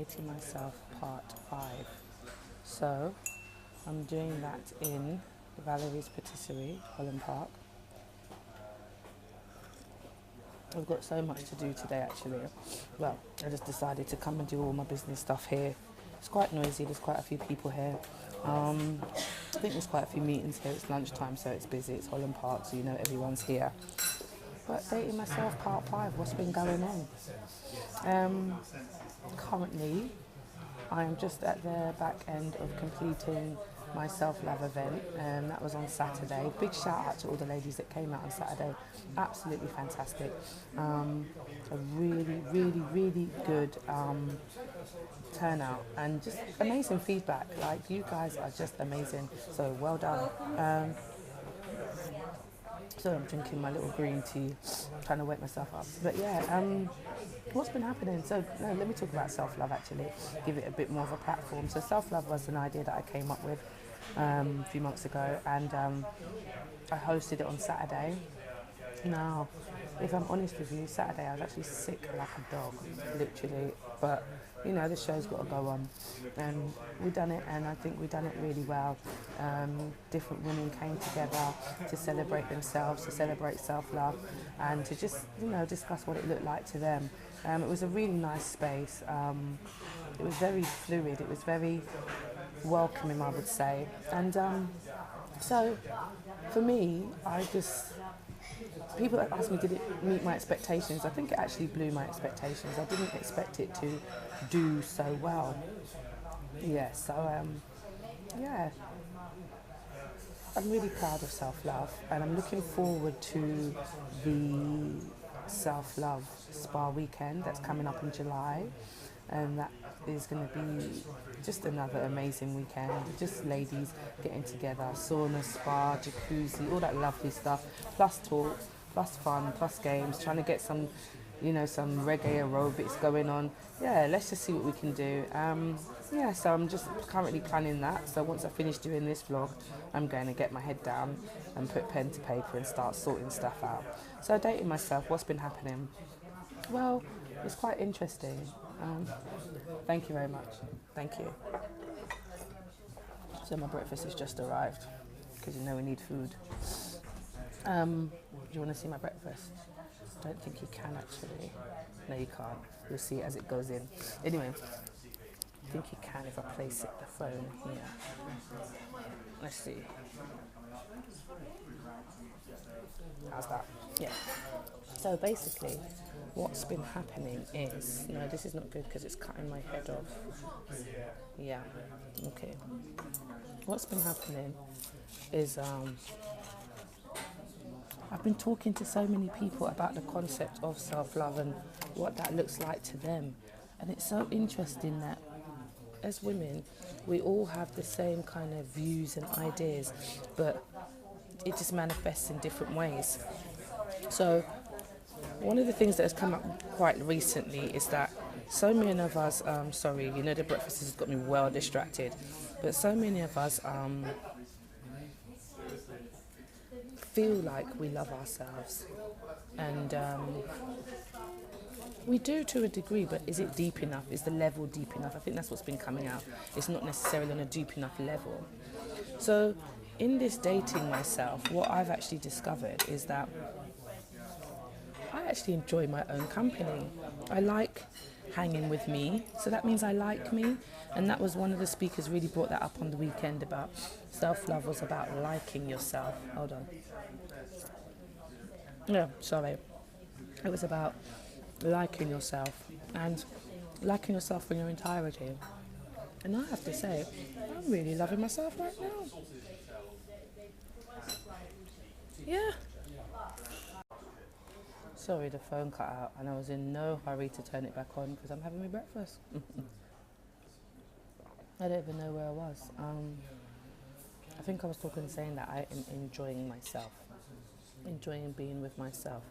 Dating Myself Part 5. So I'm doing that in Valerie's Patisserie, Holland Park. We've got so much to do today actually. Well, I just decided to come and do all my business stuff here. It's quite noisy, there's quite a few people here. I think there's quite a few meetings here. It's lunchtime, so it's busy. It's Holland Park, so you know everyone's here. But Dating Myself Part 5, what's been going on? Currently, I am just at the back end of completing my self-love event, and that was on Saturday. Big shout out to all the ladies that came out on Saturday. Absolutely fantastic. A really good turnout and just amazing feedback. Like, you guys are just amazing. So well done. So I'm drinking my little green tea, trying to wake myself up. But yeah, what's been happening? So no, let me talk about self-love actually, give it a bit more of a platform. So self-love was an idea that I came up with a few months ago, and I hosted it on Saturday. Now, if I'm honest with you, Saturday I was actually sick like a dog, literally. But you know, the show's got to go on, and we've done it, and I think we've done it really well. Different women came together to celebrate themselves, to celebrate self-love, and to just, you know, discuss what it looked like to them. It was a really nice space. It was very fluid. It was very welcoming, I would say. And so, for me, people ask me, did it meet my expectations? I think it actually blew my expectations. I didn't expect it to do so well. Yeah, so yeah, I'm really proud of self-love, and I'm looking forward to the self-love spa weekend that's coming up in July, and that is going to be just another amazing weekend. Just ladies getting together, sauna, spa, jacuzzi, all that lovely stuff, plus talk, plus fun, plus games, trying to get some, you know, some reggae aerobics going on. Yeah, let's just see what we can do. Yeah, so I'm just currently planning that. So once I finish doing this vlog, I'm going to get my head down and put pen to paper and start sorting stuff out. So Dating Myself, what's been happening? Well, it's quite interesting. Thank you very much. Thank you. So my breakfast has just arrived, because you know we need food. Do you want to see my breakfast? I don't think you can actually. No, you can't. You'll see it as it goes in. Anyway, I think you can if I place the phone here. Let's see. How's that? Yeah. So basically, what's been happening is, no, this is not good because it's cutting my head off. Yeah. Okay. What's been happening is I've been talking to so many people about the concept of self-love and what that looks like to them. And it's so interesting that as women, we all have the same kind of views and ideas, but it just manifests in different ways. So one of the things that has come up quite recently is that so many of us, sorry, you know, the breakfast has got me well distracted, but so many of us feel like we love ourselves, and we do to a degree, but is it deep enough? Is the level deep enough? I think that's what's been coming out. It's not necessarily on a deep enough level. So in this Dating Myself, what I've actually discovered is that I actually enjoy my own company. I like hanging with me, so that means I like me. And that was one of the speakers really brought that up on the weekend, about self-love was about liking yourself. Hold on. Yeah, sorry. It was about liking yourself, and liking yourself in your entirety. And I have to say, I'm really loving myself right now. Yeah. Sorry, the phone cut out, and I was in no hurry to turn it back on because I'm having my breakfast. I don't even know where I was. I think I was saying that I am enjoying myself, enjoying being with myself.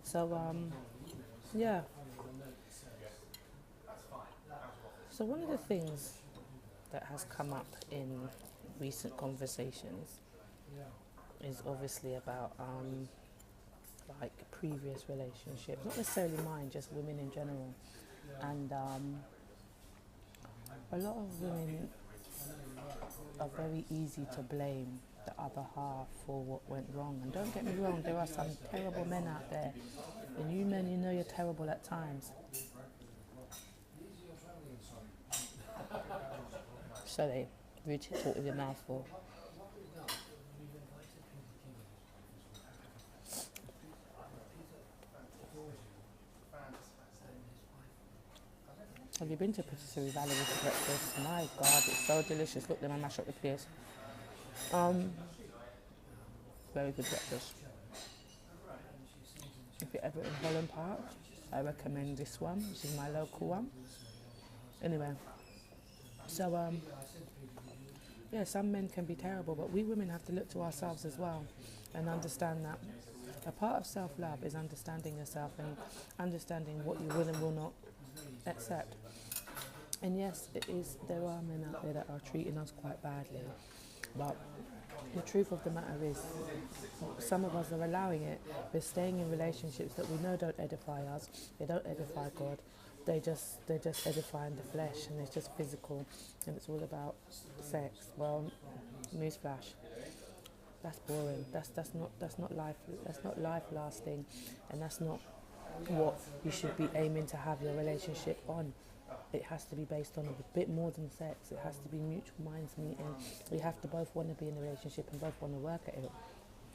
So, yeah. So one of the things that has come up in recent conversations is obviously about like previous relationships, not necessarily mine, just women in general, and A lot of women are very easy to blame the other half for what went wrong. And don't get me wrong, there are some terrible men out there. And you men, you know you're terrible at times. Sorry, rude to talk with your mouth full. Have you been to Patisserie Valerie for breakfast? My God, it's so delicious. Look, let me mash up the place. Very good breakfast. If you're ever in Holland Park, I recommend this one, which is my local one. Anyway, so yeah, some men can be terrible, but we women have to look to ourselves as well and understand that a part of self-love is understanding yourself and understanding what you will and will not accept. And yes, it is. There are men out there that are treating us quite badly, but the truth of the matter is, some of us are allowing it. We're staying in relationships that we know don't edify us. They don't edify God. They're just edifying the flesh, and it's just physical, and it's all about sex. Well, newsflash. That's boring. That's not life. That's not life lasting, and that's not what you should be aiming to have your relationship on. It has to be based on a bit more than sex. It has to be mutual minds meeting. We have to both want to be in a relationship and both want to work at it.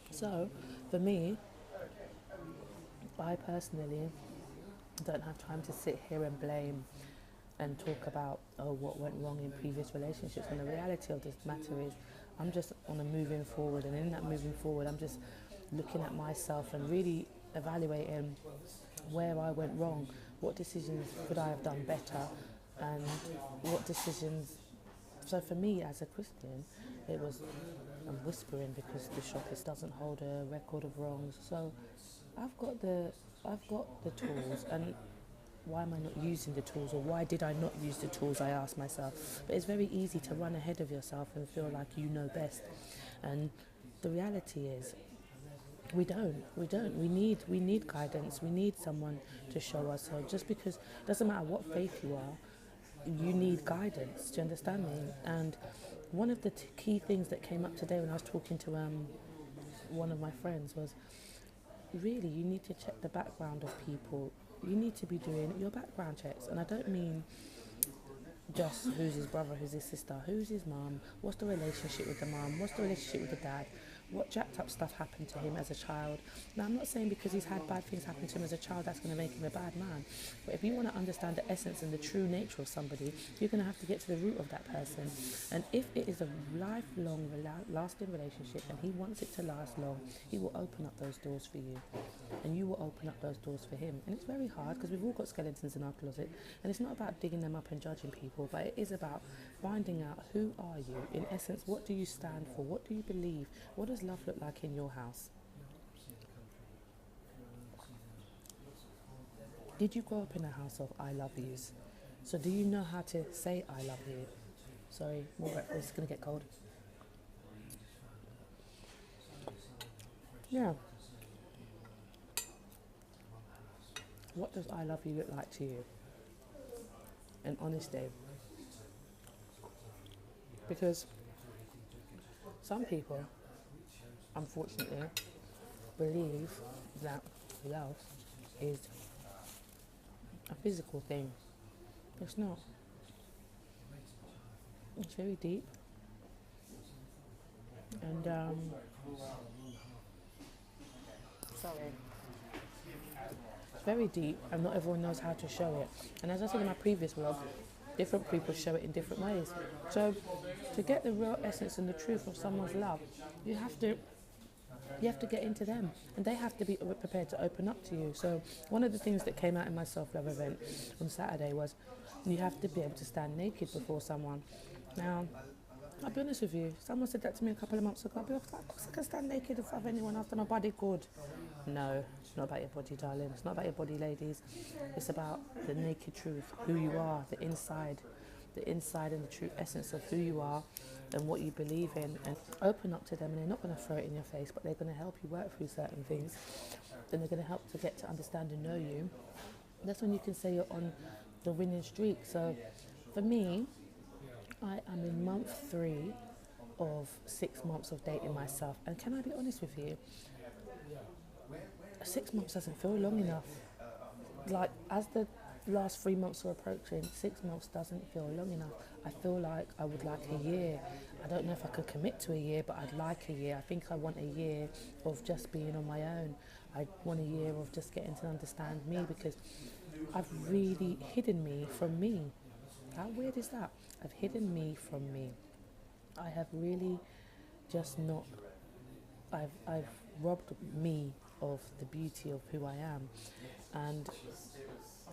So, for me, I personally don't have time to sit here and blame and talk about what went wrong in previous relationships. And the reality of this matter is, I'm just on a moving forward, and in that moving forward, I'm just looking at myself and really evaluating where I went wrong, what decisions could I have done better, and what decisions. So for me as a Christian, it was, I'm whispering because the Shoppers doesn't hold a record of wrongs. So I've got the tools, and why am I not using the tools, or why did I not use the tools, I ask myself. But it's very easy to run ahead of yourself and feel like you know best, and the reality is we don't. We need guidance. We need someone to show us. So just because it doesn't matter what faith you are, you need guidance. Do you understand me? And one of the key things that came up today when I was talking to one of my friends was, really, you need to check the background of people. You need to be doing your background checks, and I don't mean just who's his brother, who's his sister, who's his mum, what's the relationship with the mum, what's the relationship with the dad, what jacked up stuff happened to him as a child. Now, I'm not saying because he's had bad things happen to him as a child that's going to make him a bad man, but if you want to understand the essence and the true nature of somebody, you're going to have to get to the root of that person. And if it is a lifelong, lasting relationship and he wants it to last long, he will open up those doors for you, and you will open up those doors for him. And it's very hard because we've all got skeletons in our closet, and it's not about digging them up and judging people, but it is about finding out, who are you? In essence, what do you stand for? What do you believe? What does love look like in your house? Did you grow up in a house of I love yous? So do you know how to say I love you? Sorry, more breakfast, it's going to get cold. Yeah. What does I love you look like to you? In honesty. Because some people, unfortunately, believe that love is a physical thing. It's not. It's very deep. And, sorry. It's very deep, and not everyone knows how to show it. And as I said in my previous vlog, different people show it in different ways. So to get the real essence and the truth of someone's love, you have to get into them, and they have to be prepared to open up to you. So one of the things that came out in my self-love event on Saturday was, you have to be able to stand naked before someone. Now, I'll be honest with you, someone said that to me a couple of months ago. I'll be like, of course I can stand naked in front of anyone after my body good. No, it's not about your body, darling. It's not about your body, ladies. It's about the naked truth, who you are, the inside and the true essence of who you are and what you believe in, and open up to them. And they're not going to throw it in your face, but they're going to help you work through certain things, and they're going to help to get to understand and know you. That's when you can say you're on the winning streak. So for me, I am in month 3 of 6 months of dating myself. And can I be honest with you? 6 months doesn't feel long enough. Like, as the last 3 months are approaching, 6 months doesn't feel long enough. I feel like I would like a year. I don't know if I could commit to a year, but I'd like a year. I think I want a year of just being on my own. I want a year of just getting to understand me, because I've really hidden me from me. How weird is that? I've hidden me from me. I have really just not, I've robbed me of the beauty of who I am. And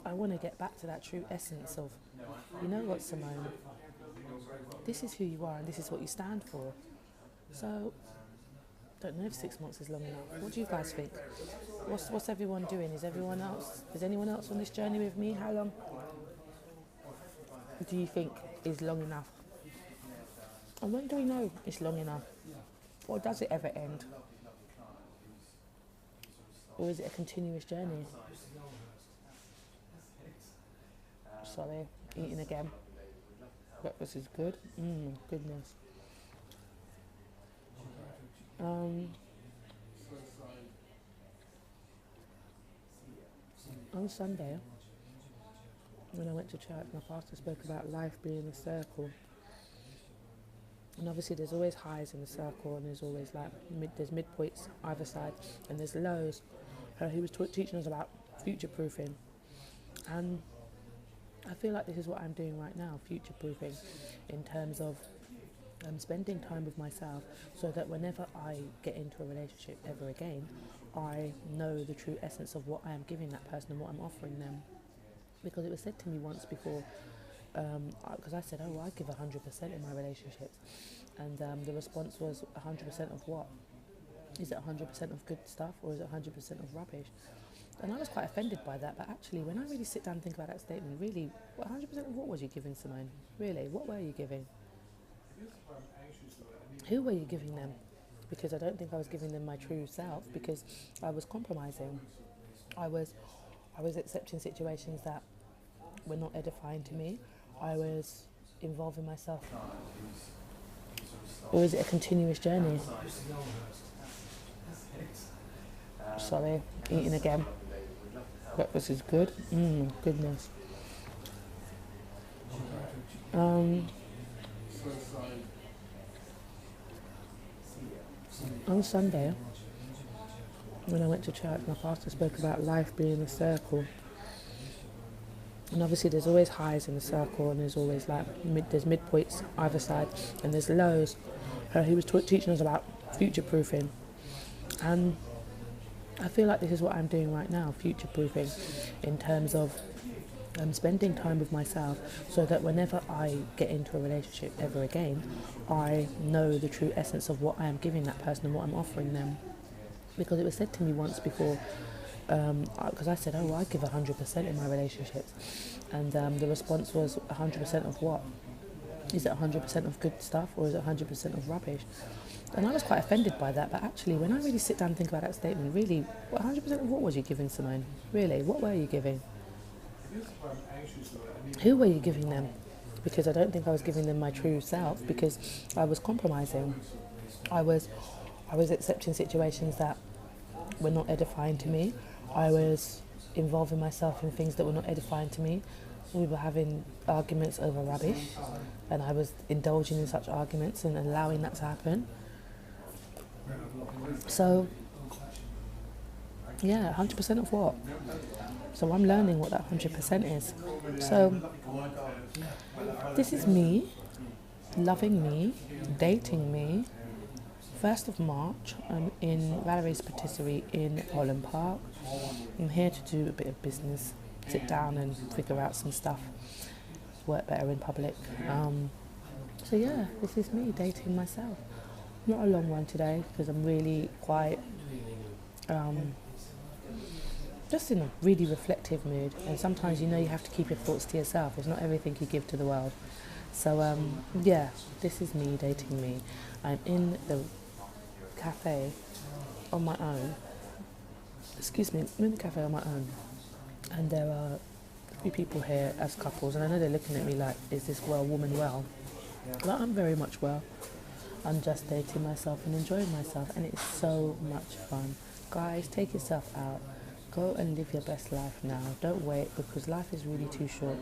I want to get back to that true essence of, you know what, Simone, this is who you are and this is what you stand for. So, don't know if 6 months is long enough. What do you guys think? What's everyone doing? Is anyone else on this journey with me? How long do you think is long enough? And when do we know it's long enough? Or does it ever end? Or is it a continuous journey? Sorry, eating again. Breakfast is good. Goodness. On Sunday, when I went to church, my pastor spoke about life being a circle. And obviously there's always highs in the circle, and there's always like there's midpoints either side, and there's lows. He was teaching us about future proofing, and I feel like this is what I'm doing right now, future proofing, in terms of spending time with myself, so that whenever I get into a relationship ever again, I know the true essence of what I am giving that person and what I'm offering them. Because it was said to me once before, because I said, I give 100% in my relationships, and the response was 100% of what? Is it 100% of good stuff, or is it 100% of rubbish? And I was quite offended by that, but actually when I really sit down and think about that statement, really, 100% of what was you giving, Simone? Really, what were you giving? Who were you giving them? Because I don't think I was giving them my true self, because I was compromising. I was accepting situations that were not edifying to me. I was involving myself. Or is it a continuous journey? Sorry, eating again. Breakfast is good. Goodness. On Sunday, when I went to church, my pastor spoke about life being a circle. And obviously there's always highs in the circle, and there's always like there's midpoints either side, and there's lows. He was teaching us about future proofing, and I feel like this is what I'm doing right now, future proofing, in terms of spending time with myself, so that whenever I get into a relationship ever again, I know the true essence of what I am giving that person and what I'm offering them. Because it was said to me once before, because I said, I give 100% in my relationships, and the response was 100% of what? Is it 100% of good stuff, or is it 100% of rubbish? And I was quite offended by that, but actually when I really sit down and think about that statement, really, 100% of what was you giving, Simone? Really, what were you giving? Who were you giving them? Because I don't think I was giving them my true self, because I was compromising. I was accepting situations that were not edifying to me. I was involving myself in things that were not edifying to me. We were having arguments over rubbish, and I was indulging in such arguments and allowing that to happen. So, yeah, 100% of what? So I'm learning what that 100% is. So this is me, loving me, dating me. 1st of March, I'm in Valerie's Patisserie in Holland Park. I'm here to do a bit of business, sit down and figure out some stuff, work better in public. So yeah, this is me dating myself. Not a long one today, because I'm really quite just in a really reflective mood, and sometimes you have to keep your thoughts to yourself. It's not everything you give to the world. So yeah, this is me dating me. I'm in the cafe on my own. I'm in the cafe on my own, and there are 3 people here as couples, and I know they're looking at me like, is this woman well? But I'm very much well. I'm just dating myself and enjoying myself, and it's so much fun. Guys, take yourself out. Go and live your best life now. Don't wait, because life is really too short.